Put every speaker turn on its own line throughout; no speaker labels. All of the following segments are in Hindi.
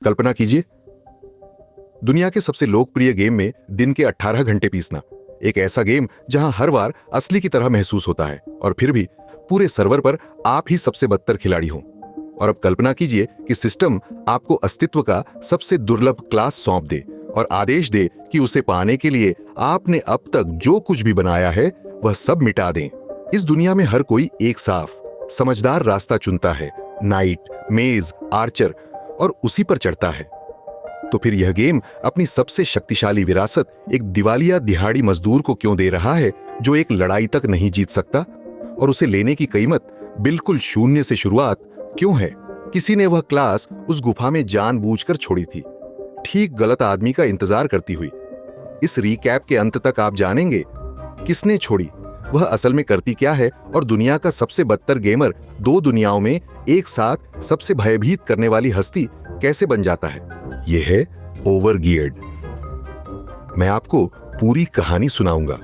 कल्पना कीजिए, दुनिया के सबसे लोकप्रिय गेम में दिन के 18 घंटे पीसना, एक ऐसा गेम जहां हर बार असली की तरह महसूस होता है और फिर भी पूरे सर्वर पर आप ही सबसे बदतर खिलाड़ी हो। और अब कल्पना कीजिए कि सिस्टम आपको अस्तित्व का सबसे दुर्लभ क्लास सौंप दे और आदेश दे कि उसे पाने के लिए आपने अब तक जो कुछ भी बनाया है वह सब मिटा दें। इस दुनिया में हर कोई एक साफ समझदार रास्ता चुनता है, नाइट, मेज, आर्चर, और उसी पर चढ़ता है। तो फिर यह गेम अपनी सबसे शक्तिशाली विरासत एक दिवालिया दिहाड़ी मजदूर को क्यों दे रहा है जो एक लड़ाई तक नहीं जीत सकता, और उसे लेने की कीमत बिल्कुल शून्य से शुरुआत क्यों है? किसी ने वह क्लास उस गुफा में जानबूझकर छोड़ी थी, ठीक गलत आदमी का इंतजार करती हुई। इस रीकैप के अंत तक आप जानेंगे किसने छोड़ी, वह असल में करती क्या है, और दुनिया का सबसे बदतर गेमर दो दुनियाओं में एक साथ सबसे भयभीत करने वाली हस्ती कैसे बन जाता है। यह है ओवरगियर्ड। मैं आपको पूरी कहानी सुनाऊंगा,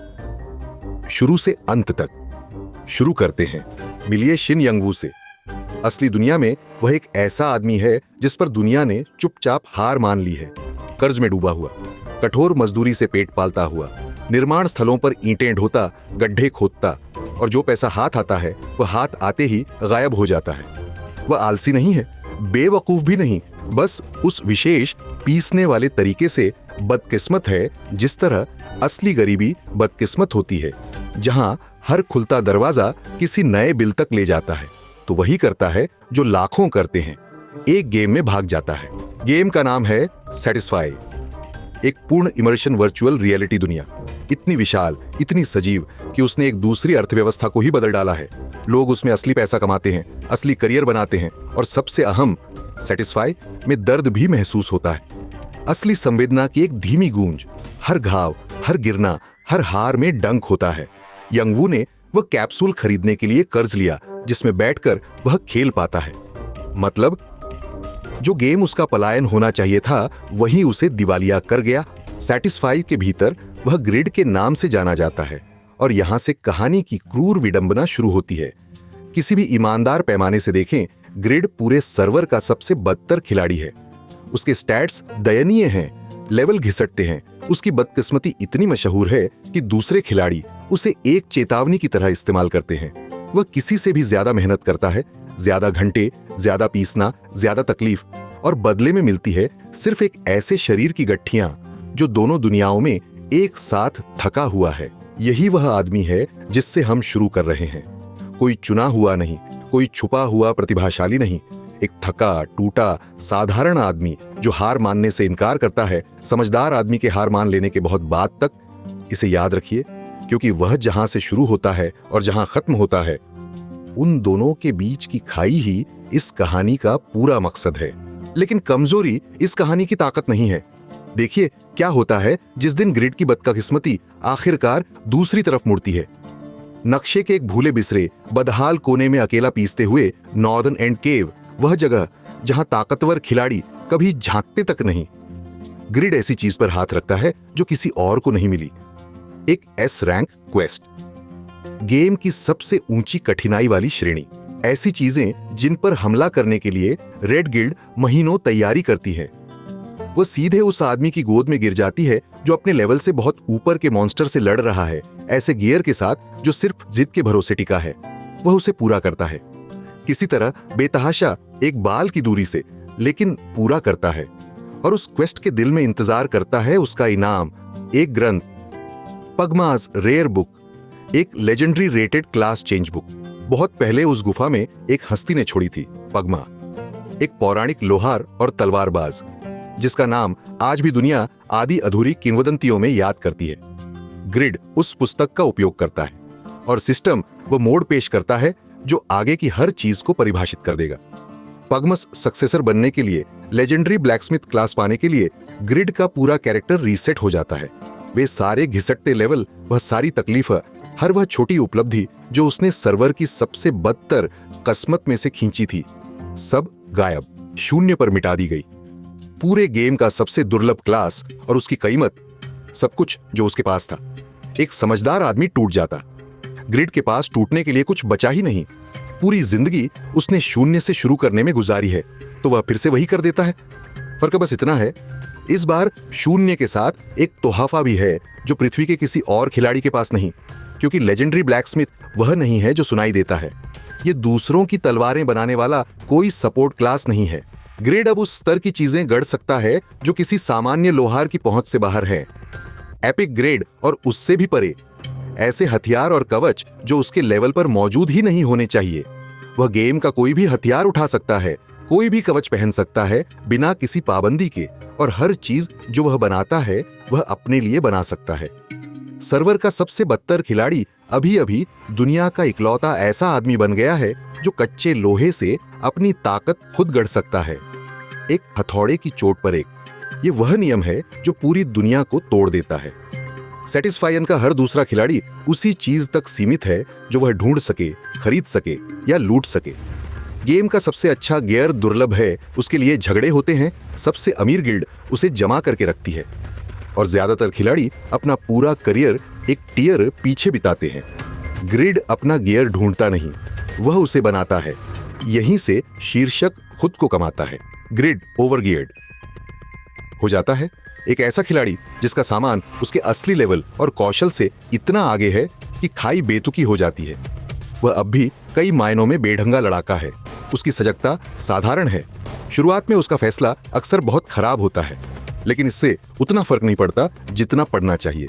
शुरू से अंत तक। शुरू करते हैं, मिलिए शिन यंगवू से। असली दुनिया में वह एक ऐसा आदमी है जिस पर दुनिया ने चुपचाप हार मान ली है। कर्ज में डूबा हुआ, कठोर मजदूरी से पेट पालता हुआ, निर्माण स्थलों पर ईंटें ढोता, गड्ढे खोदता, और जो पैसा हाथ आता है वह हाथ आते ही गायब हो जाता है। वह आलसी नहीं है, बेवकूफ भी नहीं, बस उस विशेष पीसने वाले तरीके से बदकिस्मत है जिस तरह असली गरीबी बदकिस्मत होती है, जहां हर खुलता दरवाजा किसी नए बिल तक ले जाता है। तो वही करता है जो लाखों करते हैं, एक गेम में भाग जाता है। गेम का नाम है सैटिस्फाई, एक पूर्ण इमर्शन वर्चुअल रियलिटी दुनिया, इतनी विशाल, इतनी सजीव कि उसने एक दूसरी अर्थव्यवस्था को ही बदल डाला है। लोग उसमें असली पैसा कमाते हैं, असली करियर बनाते हैं, और सबसे अहम, सैटिस्फाई में दर्द भी महसूस होता है। असली संवेदना की एक धीमी गूंज, हर घाव, हर गिरना, हर हार में डंक होता है। यंगवू ने वह कैप्सूल खरीदने के लिए कर्ज लिया जिसमें बैठकर वह खेल पाता है। मतलब जो गेम उसका पलायन होना चाहिए था वही उसे दिवालिया कर गया। सैटिस्फाई के भीतर वह ग्रिड के नाम से जाना जाता है, और यहां से कहानी की क्रूर विडंबना शुरू होती है। किसी भी ईमानदार पैमाने से देखें, ग्रिड पूरे सर्वर का सबसे बदतर खिलाड़ी है। उसके स्टैट्स दयनीय हैं, लेवल घिसटते हैं। उसकी बदकिस्मती इतनी मशहूर है कि दूसरे खिलाड़ी उसे एक चेतावनी की तरह इस्तेमाल करते हैं। वह किसी से भी ज्यादा मेहनत करता है, ज्यादा घंटे, ज्यादा पीसना, ज्यादा तकलीफ, और बदले में मिलती है सिर्फ एक ऐसे शरीर की गठियां जो दोनों दुनियाओं में एक साथ थका हुआ है। यही वह आदमी है जिससे हम शुरू कर रहे हैं। कोई चुना हुआ नहीं, कोई छुपा हुआ प्रतिभाशाली नहीं, एक थका टूटा साधारण आदमी जो हार मानने से इनकार करता है, समझदार आदमी के हार मान लेने के बहुत बाद तक। इसे याद रखिए, क्योंकि वह जहां से शुरू होता है और जहां खत्म होता है, उन दोनों के बीच की खाई ही इस कहानी का पूरा मकसद है। लेकिन कमजोरी इस कहानी की ताकत नहीं है। देखिए क्या होता है जिस दिन ग्रिड की बदकिस्मती आखिरकार दूसरी तरफ मुड़ती है। नक्शे के एक भूले बिसरे बदहाल कोने में अकेला पीसते हुए नॉर्दर्न एंड केव, वह जगह जहां ताकतवर खिलाड़ी कभी झांकते तक नहीं। ग्रिड ऐसी चीज पर हाथ रखता है जो किसी और को नहीं मिली, एक एस रैंक क्वेस्ट, गेम की सबसे ऊंची कठिनाई वाली श्रेणी। ऐसी चीजें जिन पर हमला करने के लिए रेड गिल्ड महीनों तैयारी करती है। वह सीधे उस आदमी की गोद में गिर जाती है जो अपने लेवल से बहुत ऊपर के मॉन्स्टर से लड़ रहा है, ऐसे गियर के साथ जो सिर्फ जिद के भरोसे टिका है। वह उसे पूरा करता है, किसी तरह बेतहाशा, एक बाल की दूरी से, लेकिन पूरा करता है। और उस क्वेस्ट के दिल में इंतजार करता है उसका इनाम, एक ग्रंथ, पगमास रेयर बुक, एक legendary rated class change book. बहुत पहले उस गुफा में एक हस्ती ने छोड़ी थी, पगमा, एक पौराणिक लोहार और तलवारबाज जिसका नाम आज भी दुनिया आदि अधूरी किंवदंतियों में याद करती है। ग्रिड उस पुस्तक का उपयोग करता है और सिस्टम वो मोड पेश करता है जो आगे की हर चीज को परिभाषित कर देगा। पगमस सक्सेसर बनने के लिए, लेजेंडरी ब्लैकस्मिथ क्लास पाने के लिए ग्रिड का पूरा कैरेक्टर रीसेट हो जाता है। वे सारे घिसटते लेवल, वह सारी तकलीफ, हर वह छोटी उपलब्धि जो उसने सर्वर की सबसे बदतर किस्मत में से खींची थी, सब गायब, शून्य पर मिटा दी गई। पूरे गेम का सबसे दुर्लभ क्लास और उसकी कीमत, सब कुछ जो उसके पास था। एक समझदार आदमी टूट जाता। ग्रिड के पास टूटने के लिए कुछ बचा ही नहीं। पूरी जिंदगी उसने शून्य से शुरू करने में गुजारी है, तो वह फिर से वही कर देता है। फर्क बस इतना है, इस बार शून्य के साथ एक तोहफा भी है जो पृथ्वी के किसी और खिलाड़ी के पास नहीं, क्योंकि लेजेंडरी ब्लैकस्मिथ वह नहीं है जो सुनाई देता है। ये दूसरों की तलवारें बनाने वाला कोई सपोर्ट क्लास नहीं है। ग्रिड अब उस स्तर की चीजें गढ़ सकता है जो किसी सामान्य लोहार की पहुंच से बाहर है। एपिक ग्रेड और उससे भी परे, ऐसे हथियार और कवच जो उसके लेवल पर मौजूद ही नहीं होने चाहिए। वह गेम का कोई भी हथियार उठा सकता है, कोई भी कवच पहन सकता है बिना किसी पाबंदी के, और हर चीज जो वह बनाता है वह अपने लिए बना सकता है। सर्वर का सबसे बदतर खिलाड़ी अभी अभी दुनिया का इकलौता ऐसा आदमी बन गया है जो कच्चे लोहे से अपनी ताकत खुद गढ़ सकता है, एक हथौड़े की चोट पर एक। ये वह नियम है जो पूरी दुनिया को तोड़ देता है। सैटिस्फायन का हर दूसरा खिलाड़ी उसी चीज तक सीमित है जो वह ढूंढ सके, खरीद सके या लूट सके। गेम का सबसे अच्छा गियर दुर्लभ है, उसके लिए झगड़े होते हैं। सबसे अमीर गिल्ड उसे जमा करके रखती है, और ज्यादातर खिलाड़ी अपना पूरा करियर एक टियर पीछे बिताते हैं। ग्रिड अपना गियर ढूंढता नहीं, वह उसे बनाता है। यहीं से शीर्षक खुद को कमाता है। ग्रिड ओवर गियर्ड हो जाता है एक ऐसा खिलाड़ी जिसका सामान उसके असली लेवल और कौशल से इतना आगे है कि खाई बेतुकी हो जाती है। वह अब भी कई मायनों में बेढंगा लड़ाका है। उसकी सजगता साधारण है। शुरुआत में उसका फैसला अक्सर बहुत खराब होता है, लेकिन इससे उतना फर्क नहीं पड़ता जितना पड़ना चाहिए,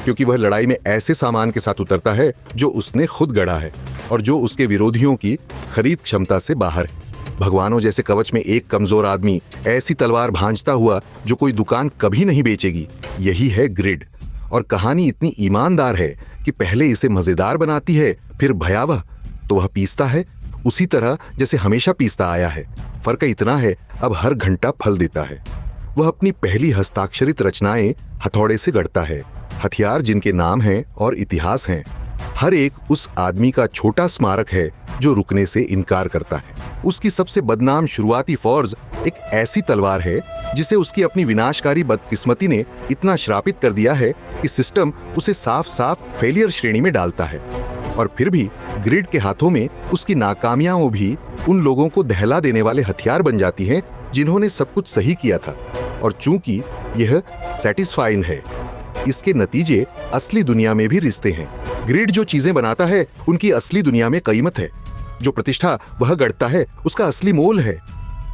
क्योंकि वह लड़ाई में ऐसे सामान के साथ उतरता है जो उसने खुद गढ़ा है और जो उसके विरोधियों की खरीद क्षमता से बाहर है। भगवानों जैसे कवच में एक कमजोर आदमी ऐसी तलवार भांजता हुआ जो कोई दुकान कभी नहीं बेचेगी। यही है ग्रिड। और कहानी इतनी ईमानदार है कि पहले इसे मजेदार बनाती है, फिर भयावह। तो वह पीसता है उसी तरह जैसे हमेशा पीसता आया है। फर्क इतना है, अब हर घंटा फल देता है। वह अपनी पहली हस्ताक्षरित रचनाएं हथौड़े से गढ़ता है, हथियार जिनके नाम हैं और इतिहास हैं। हर एक उस आदमी का छोटा स्मारक है जो रुकने से इनकार करता है। उसकी सबसे बदनाम शुरुआती फौज एक ऐसी तलवार है जिसे उसकी अपनी विनाशकारी बदकिस्मती ने इतना श्रापित कर दिया है कि सिस्टम उसे साफ साफ फेलियर श्रेणी में डालता है। और फिर भी ग्रिड के हाथों में उसकी नाकामियां भी उन लोगों को दहला देने वाले हथियार बन जाती हैं जिन्होंने सब कुछ सही किया था। और चूंकि यह सैटिस्फाइंग है, इसके नतीजे असली दुनिया में भी रिश्ते हैं। ग्रिड जो चीजें बनाता है उनकी असली दुनिया में कीमत है। जो प्रतिष्ठा वह गढ़ता है उसका असली मोल है।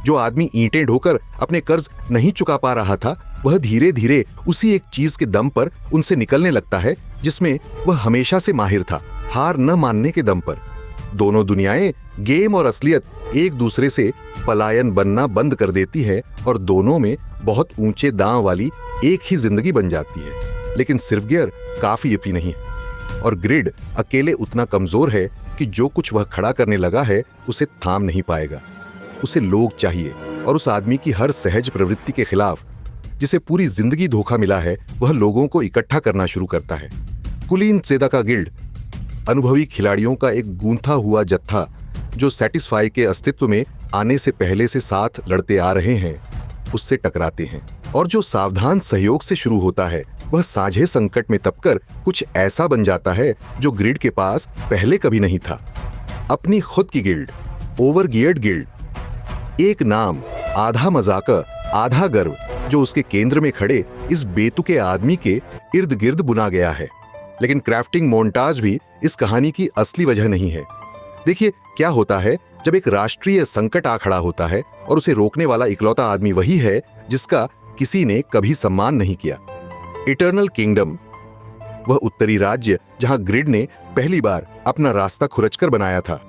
जो आदमी ईंटें ढोकर अपने कर्ज नहीं चुका पा रहा था, वह धीरे धीरे उसी एक चीज के दम पर उनसे निकलने लगता है जिसमें वह हमेशा से माहिर था, हार न मानने के दम पर। दोनों दुनियाएं, गेम और असलियत, एक दूसरे से पलायन बनना बंद कर देती है और दोनों में बहुत ऊंचे दांव वाली एक ही जिंदगी बन जाती है। लेकिन सिर्फ गियर काफी यफी नहीं है, और ग्रिड अकेले उतना कमजोर है कि जो कुछ वह खड़ा करने लगा है उसे थाम नहीं पाएगा। उसे लोग चाहिए, और उस आदमी की हर सहज प्रवृत्ति के खिलाफ, जिसे पूरी जिंदगी धोखा मिला है, वह लोगों को इकट्ठा करना शुरू करता है। कुलीन सेदा का गिल्ड अनुभवी खिलाड़ियों का एक गूंथा हुआ जत्था जो सैटिस्फाई के अस्तित्व में आने से पहले से साथ लड़ते आ रहे हैं, उससे टकराते हैं। और जो सावधान सहयोग से शुरू होता है वह साझे संकट में तपकर कुछ ऐसा बन जाता है जो ग्रिड के पास पहले कभी नहीं था। अपनी खुद की गिल्ड, ओवर गियर्ड गिल्ड। एक नाम, आधा मजाक आधा गर्व, जो उसके केंद्र में खड़े इस बेतुके आदमी के इर्द गिर्द बुना गया है। लेकिन क्राफ्टिंग मोन्टाज भी इस कहानी की असली वजह नहीं है। देखिए क्या होता है जब एक राष्ट्रीय संकट आ खड़ा होता है और उसे रोकने वाला इकलौता आदमी वही है जिसका किसी ने कभी सम्मान नहीं किया। इटर्नल किंगडम, वह उत्तरी राज्य जहां ग्रिड ने पहली बार अपना रास्ता खुरचकर बनाया था,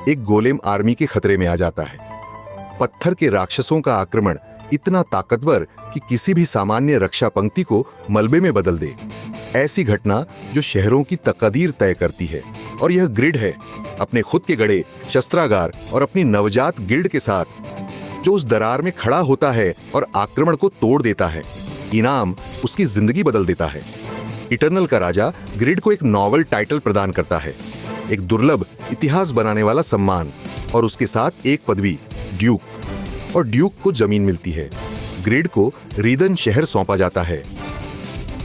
एक गोलेम आर्मी के खतरे में आ जाता है। पत्थर के राक्षसों का आक्रमण इतना ताकतवर कि किसी भी सामान्य रक्षा पंक्ति को मलबे में बदल दे। ऐसी घटना जो शहरों की तकदीर तय करती है। और यह ग्रिड है, अपने खुद के गढ़े शस्त्रागार और अपनी नवजात गिल्ड के साथ, जो उस दरार में खड़ा होता है और आक्रमण को तोड़ देता है। इनाम उसकी जिंदगी बदल देता है। इटर्नल का राजा ग्रिड को एक नॉवल टाइटल प्रदान करता है, एक दुर्लभ इतिहास बनाने वाला सम्मान, और उसके साथ एक पदवी, ड्यूक। और ड्यूक को जमीन मिलती है। ग्रिड को रीदन शहर सौंपा जाता है,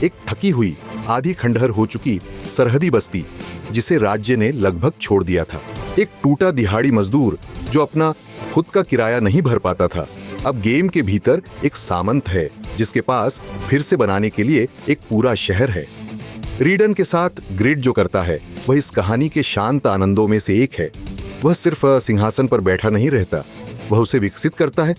एक थकी हुई, आधी खंडहर हो चुकी सरहदी बस्ती जिसे राज्य ने लगभग छोड़ दिया था। एक टूटा दिहाड़ी मजदूर जो अपना खुद का किराया नहीं भर पाता था, अब गेम के भीतर एक सामंत है जिसके पास फिर से बनाने के लिए एक पूरा शहर है। रीडन के साथ ग्रिड जो करता है वह इस कहानी के शांत आनंदों में से एक है। वह सिर्फ सिंहासन पर बैठा नहीं रहता, वह उसे विकसित करता है।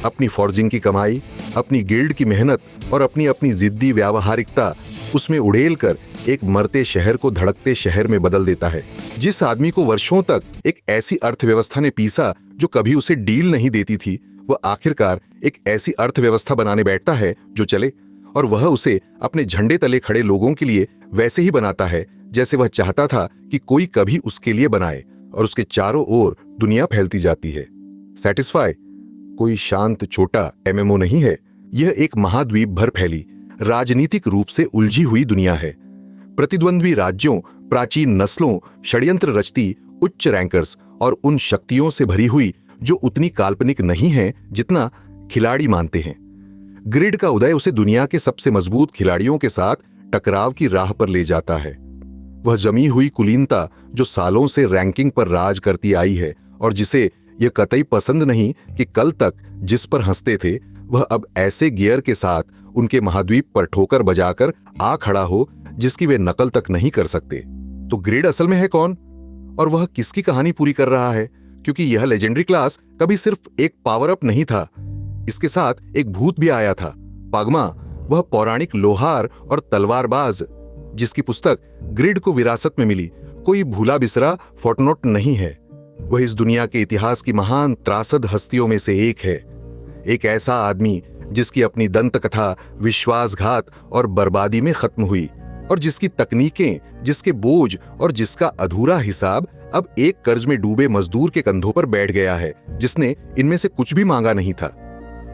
अपनी फॉर्जिंग की कमाई, अपनी गिल्ड की मेहनत और अपनी अपनी जिद्दी व्यावहारिकता उसमें उड़ेल कर एक मरते शहर को धड़कते शहर में बदल देता है। जिस आदमी को वर्षों तक एक ऐसी अर्थव्यवस्था ने पीसा जो कभी उसे डील नहीं देती थी, वह आखिरकार एक ऐसी अर्थव्यवस्था बनाने बैठता है जो चले, और वह उसे अपने झंडे तले खड़े लोगों के लिए वैसे ही बनाता है जैसे वह चाहता था कि कोई कभी उसके लिए बनाए, और उसके चारों ओर दुनिया फैलती जाती है। सैटिस्फाई कोई शांत छोटा एमएमओ नहीं है, यह एक महाद्वीप भर फैली राजनीतिक रूप से उलझी हुई दुनिया है। प्रतिद्वंद्वी राज्यों, प्राचीन नस्लों, षड्यंत्र रचती उच्च रैंकर्स और उन शक्तियों से भरी हुई जो उतनी काल्पनिक नहीं है जितना खिलाड़ी मानते हैं। ग्रिड का उदय उसे दुनिया के सबसे मजबूत खिलाड़ियों के साथ टकराव की राह पर ले जाता है। वह जमी हुई कुलीनता जो सालों से रैंकिंग पर राज करती आई है और जिसे यह कतई पसंद नहीं कि कल तक जिस पर हंसते थे वह अब ऐसे गियर के साथ उनके महाद्वीप पर ठोकर बजाकर आ खड़ा हो जिसकी वे नकल तक नहीं कर सकते। तो ग्रिड असल में है कौन और वह किसकी कहानी पूरी कर रहा है? क्योंकि यह लेजेंडरी क्लास कभी सिर्फ एक पावर अप नहीं था, इसके साथ एक भूत भी आया था। पागमा, वह पौराणिक लोहार और तलवारबाज जिसकी पुस्तक ग्रिड को विरासत में मिली, कोई भूला बिसरा फोटनोट नहीं है। वह इस दुनिया के इतिहास की महान त्रासद हस्तियों में से एक है। एक ऐसा आदमी जिसकी अपनी दंत कथा विश्वासघात और बर्बादी में खत्म हुई, और जिसकी तकनीकें, जिसके बोझ और जिसका अधूरा हिसाब अब एक कर्ज में डूबे मजदूर के कंधों पर बैठ गया है, जिसने इनमें से कुछ भी मांगा नहीं था।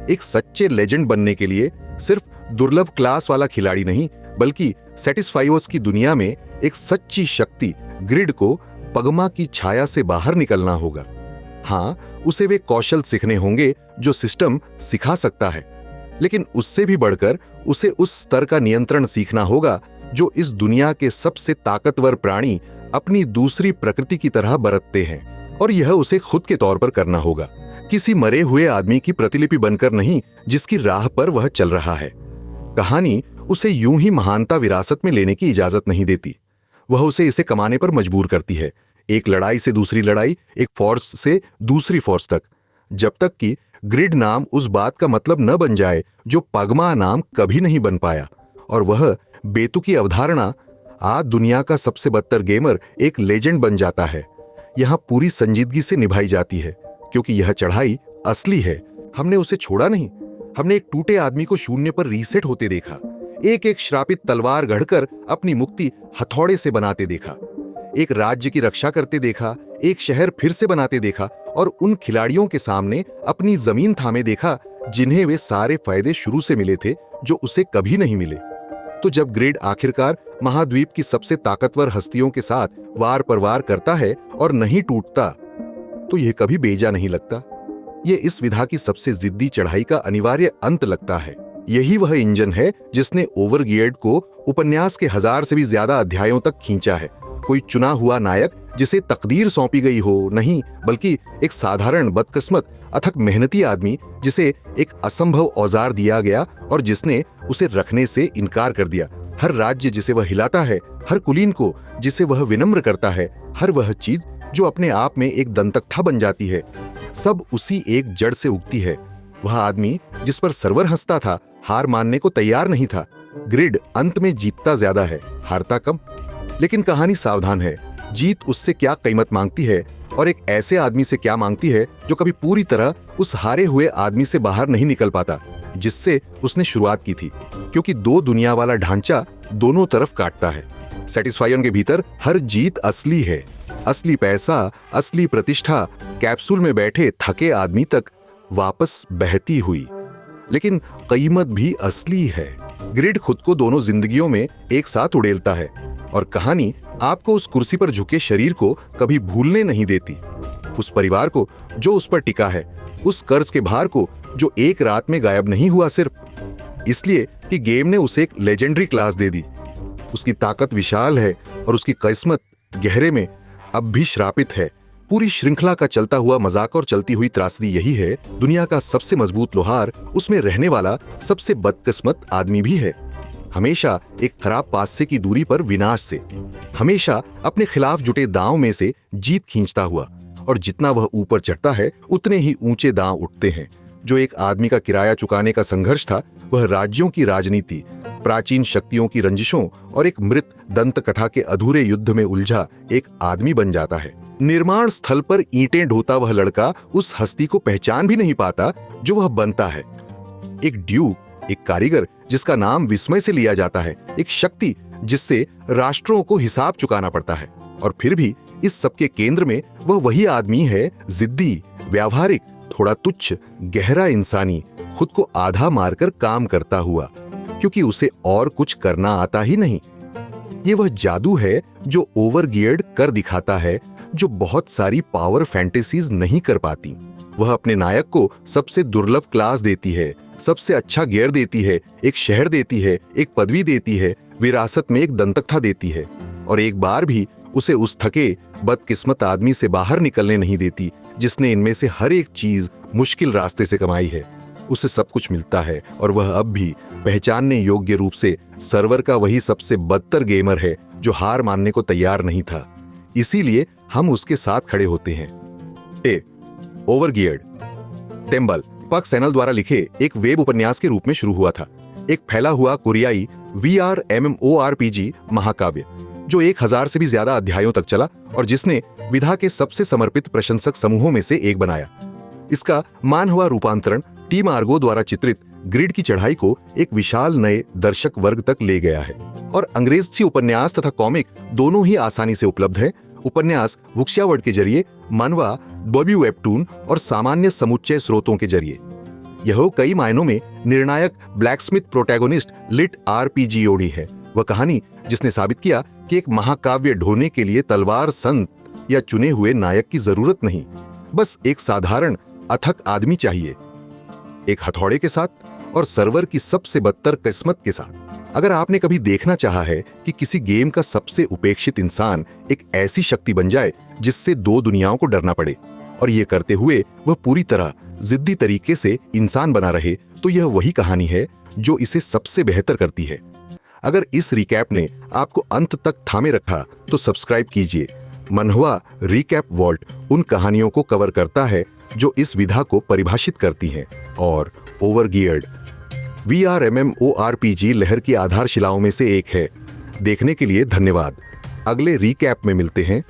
एक सच्चे लेजेंड बनने के लिए सिर्फ दुर्लभ क्लास वाला खिलाड़ी नहीं, बल्कि सैटिस्फाइवर्स की दुनिया में एक सच्ची शक्ति ग्रिड को पगमा की छाया से बाहर निकलना होगा। हाँ, उसे वे कौशल सीखने होंगे जो सिस्टम सिखा सकता है, लेकिन उससे भी बढ़कर उसे उस स्तर का नियंत्रण सीखना होगा जो इस दुनिया के सबसे ताकतवर प्राणी अपनी दूसरी प्रकृति की तरह बरतते हैं, और यह उसे खुद के तौर पर करना होगा, किसी मरे हुए आदमी की प्रतिलिपि बनकर नहीं जिसकी राह पर वह चल रहा है। कहानी उसे यूं ही महानता विरासत में लेने की इजाजत नहीं देती, वह उसे इसे कमाने पर मजबूर करती है, एक लड़ाई से दूसरी लड़ाई, एक फोर्स से दूसरी फोर्स तक, जब तक कि ग्रिड नाम उस बात का मतलब न बन जाए जो पगमा नाम कभी नहीं बन पाया, और वह बेतुकी अवधारणा आज दुनिया का सबसे बदतर गेमर एक लेजेंड बन जाता है। यहां पूरी संजीदगी से निभाई जाती है, क्योंकि यह चढ़ाई असली है। हमने उसे छोड़ा नहीं, हमने एक टूटे आदमी को शून्य पर रीसेट होते देखा, एक एक श्रापित तलवार गढ़कर अपनी मुक्ति हथौड़े से बनाते देखा, एक राज्य की रक्षा करते देखा, एक शहर फिर से बनाते देखा, और उन खिलाड़ियों के सामने अपनी जमीन थामे देखा जिन्हें वे सारे फायदे शुरू से मिले थे जो उसे कभी नहीं मिले। तो जब ग्रिड आखिरकार महाद्वीप की सबसे ताकतवर हस्तियों के साथ वार पर वार करता है और नहीं टूटता, तो यह कभी बेजा नहीं लगता। यह इस विधा की सबसे जिद्दी चढ़ाई का अनिवार्य अंत लगता है। यही वह इंजन है जिसने ओवरगियर्ड को उपन्यास के 1000 से भी ज्यादा अध्यायों तक खींचा है। कोई चुना हुआ नायक जिसे तकदीर सौंपी गई हो नहीं, बल्कि एक साधारण बदकिस्मत अथक मेहनती आदमी जिसे एक असंभव औजार दिया गया और जिसने उसे रखने से इनकार कर दिया। हर राज्य जिसे वह हिलाता है, हर कुलीन को जिसे वह विनम्र करता है, हर वह चीज जो अपने आप में एक दंतकथा बन जाती है, सब उसी एक जड़ से उगती है। वह आदमी जिस पर सर्वर हंसता था, हार मानने को तैयार नहीं था। ग्रिड अंत में जीतता ज्यादा है, हारता कम। लेकिन कहानी सावधान है, जीत उससे क्या कीमत मांगती है और एक ऐसे आदमी से क्या मांगती है जो कभी पूरी तरह उस हारे हुए आदमी से बाहर नहीं निकल पाता जिससे उसने शुरुआत की थी, क्योंकि दो दुनिया वाला ढांचा दोनों तरफ काटता है। सैटिस्फायर के भीतर हर जीत असली है, असली पैसा, असली प्रतिष्ठा कैप्सूल में बैठे थके आदमी तक वापस बहती हुई, लेकिन कीमत भी असली है। ग्रिड खुद को दोनों जिंदगियों में एक साथ उड़ेलता है, और कहानी आपको उस कुर्सी पर झुके शरीर को कभी भूलने नहीं देती, उस परिवार को जो उस पर टिका है, उस कर्ज के भार को जो एक रात में गायब नहीं हुआ सिर्फ इसलिए कि गेम ने उसे एक लेजेंडरी क्लास दे दी। उसकी ताकत विशाल है और उसकी किस्मत गहरे में अब भी श्रापित है, पूरी श्रृंखला का चलता हुआ मजाक और चलती हुई त्रासदी यही है, दुनिया का सबसे मजबूत लोहार उसमें रहने वाला सबसे बदकिस्मत आदमी भी है। हमेशा एक खराब पासे की दूरी पर विनाश से, हमेशा अपने खिलाफ जुटे दांव में से जीत खींचता हुआ, और जितना वह ऊपर चढ़ता है उतने ही ऊंचे दांव उठते हैं। जो एक आदमी का किराया चुकाने का संघर्ष था, वह राज्यों की राजनीति, प्राचीन शक्तियों की रंजिशों और एक मृत दंतकथा के अधूरे युद्ध में उलझा एक आदमी बन जाता है। निर्माण स्थल पर ईंटें ढोता वह लड़का उस हस्ती को पहचान भी नहीं पाता जो वह बनता है। एक ड्यूक, एक कारीगर जिसका नाम विस्मय से लिया जाता है, एक शक्ति जिससे राष्ट्रों को हिसाब चुकाना पड़ता है, और फिर भी इस सबके केंद्र में वह वही आदमी है, जिद्दी, व्यावहारिक, थोड़ा तुच्छ, गहरा इंसानी, खुद को आधा मारकर काम करता हुआ, क्योंकि उसे और कुछ करना आता ही नहीं। ये वह जादू है जो ओवरगियर्ड कर दिखाता है, जो बहुत सारी पावर फैंटेसीज नहीं कर पाती। वह अपने नायक को सबसे दुर्लभ क्लास देती है, सबसे अच्छा गियर देती है, एक शहर देती है, एक पदवी देती है, विरासत में एक दंतकथा देती है, और एक बार भी उसे उस थके बदकिस्मत आदमी से बाहर निकलने नहीं देती जिसने इनमें से हर एक चीज मुश्किल रास्ते से कमाई है। उसे सब कुछ मिलता है, और वह अब भी पहचानने योग्य रूप से सर्वर का वही सबसे बदतर गेमर है जो हार मानने को तैयार नहीं था। इसीलिए हम उसके साथ खड़े होते हैं। ओवरगियर्ड टेम्बल पक सेनल द्वारा लिखे एक वेब उपन्यास के रूप में शुरू हुआ था, एक फैला हुआ कोरियाई VR MMORPG महाकाव्य जो 1000 से भी ज्यादा अध्यायों तक चला और जिसने विधा के सबसे समर्पित प्रशंसक समूहों में से एक बनाया। इसका मान हुआ रूपांतरण टीम आर्गो द्वारा चित्रित ग्रिड की चढ़ाई को एक विशाल नए दर्शक वर्ग तक ले गया है, और अंग्रेजी उपन्यास तथा कॉमिक दोनों ही आसानी से उपलब्ध है। उपन्यास वुक्स्यावर्ड के जरिए, मनवा, बॉबी वेबटून और सामान्य समुच्चय स्रोतों के जरिए। यह कई मायनों में निर्णायक ब्लैकस्मिथ प्रोटैगोनिस्ट लिट RPGOD है, वह कहानी जिसने साबित किया कि एक महाकाव्य ढोने के लिए तलवार, संत या चुने हुए नायक की जरूरत नहीं, बस एक साधारण अथक आदमी चाहिए, एक हथौड़े के साथ और सर्वर की सबसे बदतर किस्मत के साथ। अगर आपने कभी देखना चाहा है कि किसी गेम का सबसे उपेक्षित इंसान एक ऐसी शक्ति बन जाए जिससे दो दुनियाओं को डरना पड़े, और ये करते हुए वह पूरी तरह जिद्दी तरीके से इंसान बना रहे, तो यह वही कहानी है जो इसे सबसे बेहतर करती है। अगर इस रिकैप ने आपको अंत तक थामे रखा तो सब्सक्राइब कीजिए। मनहवा रिकैप वॉल्ट उन कहानियों को कवर करता है जो इस विधा को परिभाषित करती हैं, और ओवरगियर्ड VR MMORPG लहर की आधारशिलाओं में से एक है। देखने के लिए धन्यवाद। अगले रिकैप में मिलते हैं।